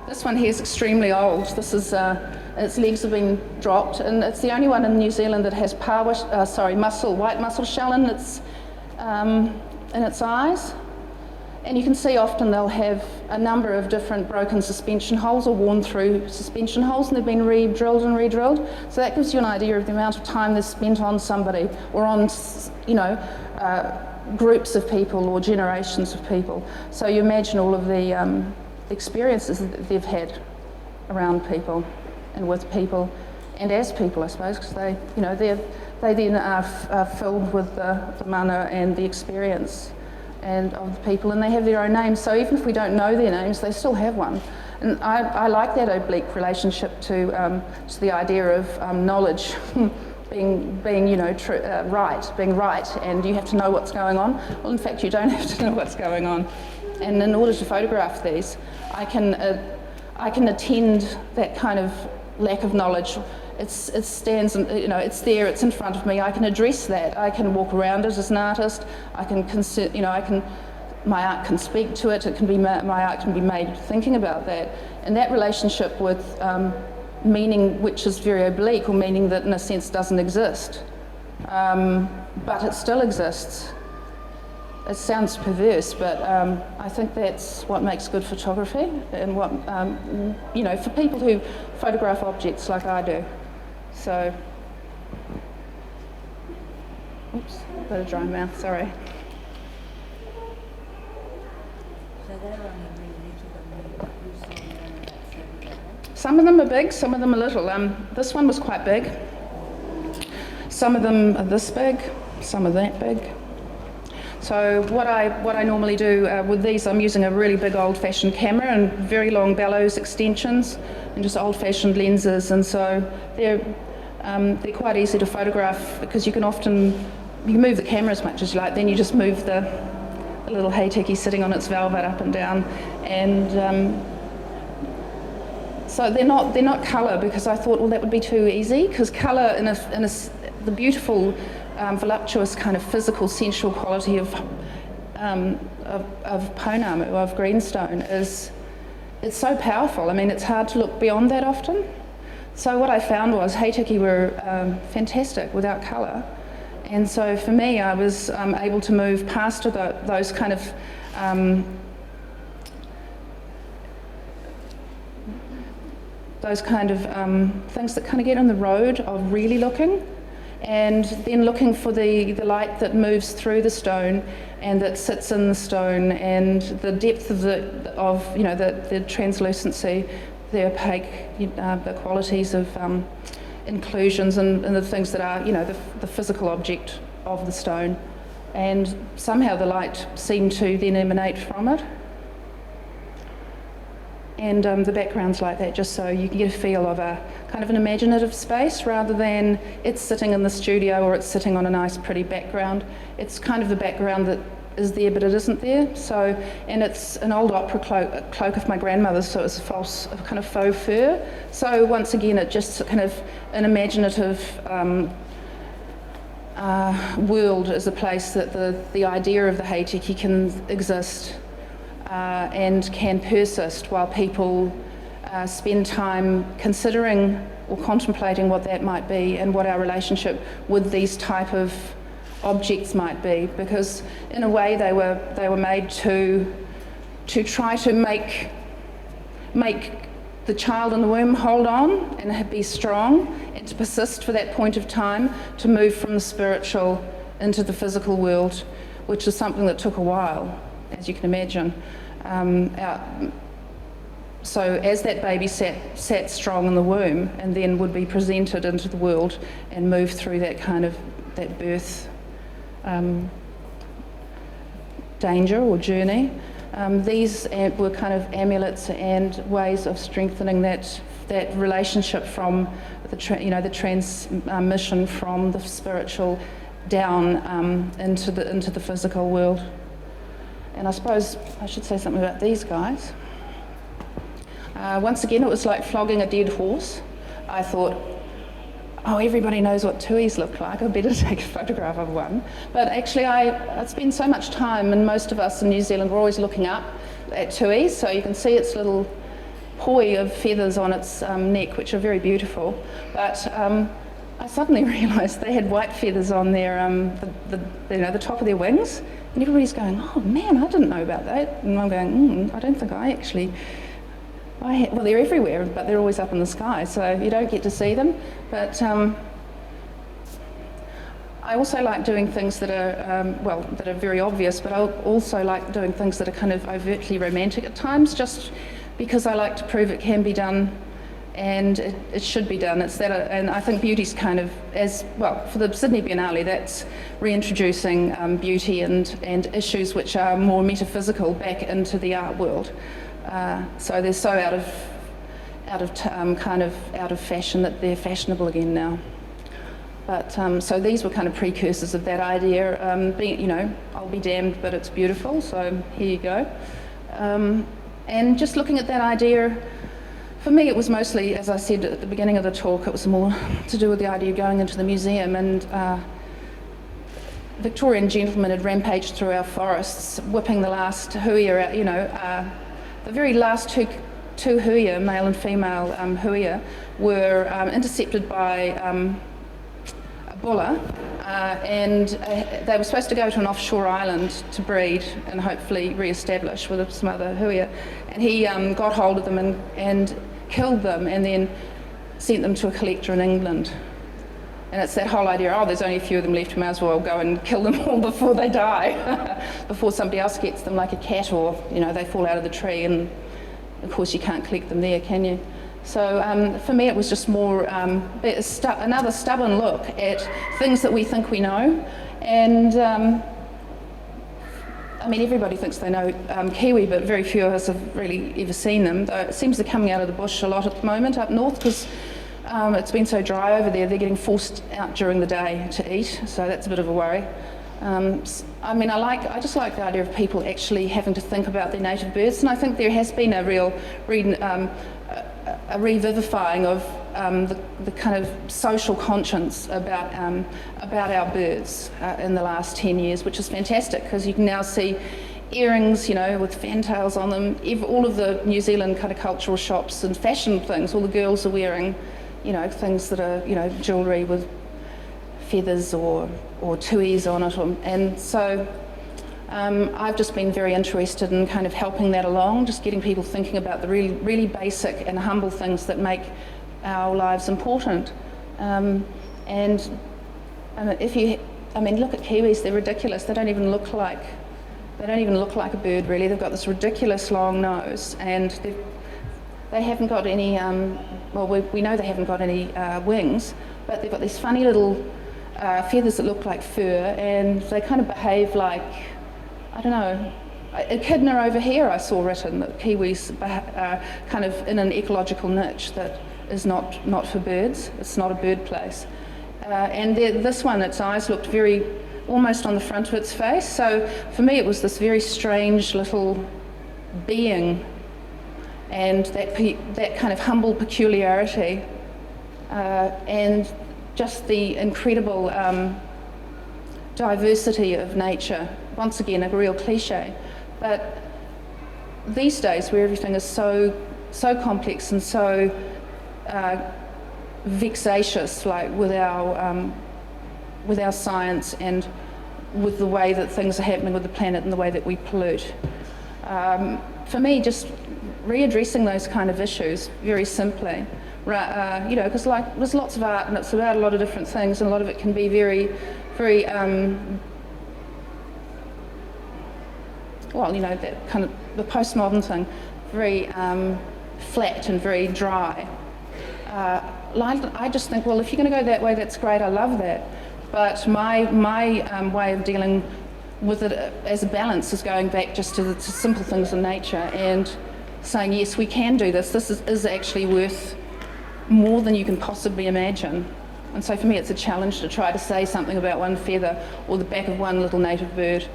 This one here is extremely old. This is, its legs have been dropped, and it's the only one in New Zealand that has white mussel shell in its eyes. And you can see often they'll have a number of different broken suspension holes or worn through suspension holes, and they've been re-drilled and re-drilled. So that gives you an idea of the amount of time they've spent on somebody, or on, groups of people or generations of people. So you imagine all of the experiences that they've had around people and with people and as people, I suppose, because they then are filled with the mana and the experience and of the people, and they have their own names. So even if we don't know their names, they still have one. And I like that oblique relationship to the idea of knowledge being right, and you have to know what's going on. Well, in fact, you don't have to know what's going on. And in order to photograph these, I can attend that kind of lack of knowledge. It stands, and it's there, it's in front of me. I can address that. I can walk around it as an artist. My art can speak to it. My art can be made thinking about that. And that relationship with meaning, which is very oblique, or meaning that in a sense doesn't exist, but it still exists. It sounds perverse, but I think that's what makes good photography, and what, for people who photograph objects like I do. So, oops, I've got a dry mouth, sorry. So they're only really little and you saw them about 7 level? Some of them are big, some of them are little. This one was quite big. Some of them are this big, some are that big. So what I normally do with these, I'm using a really big old-fashioned camera and very long bellows extensions and just old-fashioned lenses, and so they're quite easy to photograph because you can move the camera as much as you like, then you just move the little Heiteki sitting on its velvet up and down, and so they're not colour, because I thought, well, that would be too easy, because colour the beautiful voluptuous kind of physical sensual quality of pounamu, of greenstone, it's so powerful. I mean, it's hard to look beyond that often. So what I found was Heiteki were fantastic without colour, and so for me I was able to move past those kind of things that kind of get in the road of really looking, and then looking for the light that moves through the stone and that sits in the stone, and the depth of the translucency, the opaque, the qualities of inclusions and the things that are, the physical object of the stone, and somehow the light seemed to then emanate from it. And the background's like that, just so you can get a feel of a kind of an imaginative space, rather than it's sitting in the studio or it's sitting on a nice pretty background. It's kind of the background that is there but it isn't there. So, and it's an old opera cloak of my grandmother's, so it's a kind of faux fur. So once again, it just kind of an imaginative world is a place that the idea of the Heiteki can exist. And can persist while people spend time considering or contemplating what that might be and what our relationship with these type of objects might be. Because in a way they were made to try to make the child in the womb hold on and be strong, and to persist for that point of time, to move from the spiritual into the physical world, which is something that took a while, as you can imagine. So as that baby sat strong in the womb, and then would be presented into the world and move through that birth danger or journey, these were kind of amulets and ways of strengthening that relationship from the transmission from the spiritual down into the physical world. And I suppose I should say something about these guys. Once again, it was like flogging a dead horse. I thought, oh, everybody knows what tuis look like, I better take a photograph of one. But actually I spend so much time, and most of us in New Zealand, we're always looking up at tuis, so you can see its little poi of feathers on its neck, which are very beautiful. But I suddenly realised they had white feathers on their, the top of their wings, and everybody's going, "Oh man, I didn't know about that." And I'm going, I don't think I actually. Well, they're everywhere, but they're always up in the sky, so you don't get to see them. But I also like doing things that are, that are very obvious, but I also like doing things that are kind of overtly romantic at times, just because I like to prove it can be done, and it should be done. It's that, and I think beauty's kind of, as well, for the Sydney Biennale, that's reintroducing beauty and issues which are more metaphysical back into the art world. So they're so out of fashion that they're fashionable again now. But so these were kind of precursors of that idea. I'll be damned, but it's beautiful. So here you go. And just looking at that idea, for me, it was mostly, as I said at the beginning of the talk, it was more to do with the idea of going into the museum. And Victorian gentlemen had rampaged through our forests, whipping the last huia out. The very last two huia, male and female huia, were intercepted by a bulla, and they were supposed to go to an offshore island to breed and hopefully re-establish with some other huia. And he got hold of them and killed them, and then sent them to a collector in England. And it's that whole idea, there's only a few of them left, we may as well go and kill them all before they die, before somebody else gets them, like a cat, or they fall out of the tree, and of course you can't collect them there, can you? So for me it was just more another stubborn look at things that we think we know. And everybody thinks they know kiwi, but very few of us have really ever seen them. Though it seems they're coming out of the bush a lot at the moment up north, because it's been so dry over there. They're getting forced out during the day to eat, so that's a bit of a worry. I just like the idea of people actually having to think about their native birds, and I think there has been a real a revivifying of the kind of social conscience about our birds in the last 10 years, which is fantastic, because you can now see earrings, with fantails on them. All of the New Zealand kind of cultural shops and fashion things, all the girls are wearing, things that are, jewellery with feathers or tuis on it. And so I've just been very interested in kind of helping that along, just getting people thinking about the really, really basic and humble things that make our lives important. If you, look at kiwis, they're ridiculous. They don't even look like a bird, really. They've got this ridiculous long nose, and they haven't got any, we know they haven't got any wings, but they've got these funny little feathers that look like fur, and they kind of behave like, I don't know, Echidna over here I saw written that kiwis are kind of in an ecological niche that is not for birds. It's not a bird place. And this one, its eyes looked very, almost on the front of its face. So for me it was this very strange little being, and that kind of humble peculiarity, and just the incredible diversity of nature. Once again, a real cliche, but these days where everything is so complex and so vexatious, like with our science and with the way that things are happening with the planet and the way that we pollute. For me, just readdressing those kind of issues very simply, because there's lots of art and it's about a lot of different things, and a lot of it can be very, very, that kind of the postmodern thing, very flat and very dry. I just think, well, if you're going to go that way, that's great. I love that. But my way of dealing with it as a balance is going back just to simple things in nature and saying, yes, we can do this. This is actually worth more than you can possibly imagine. And so for me, it's a challenge to try to say something about one feather or the back of one little native bird.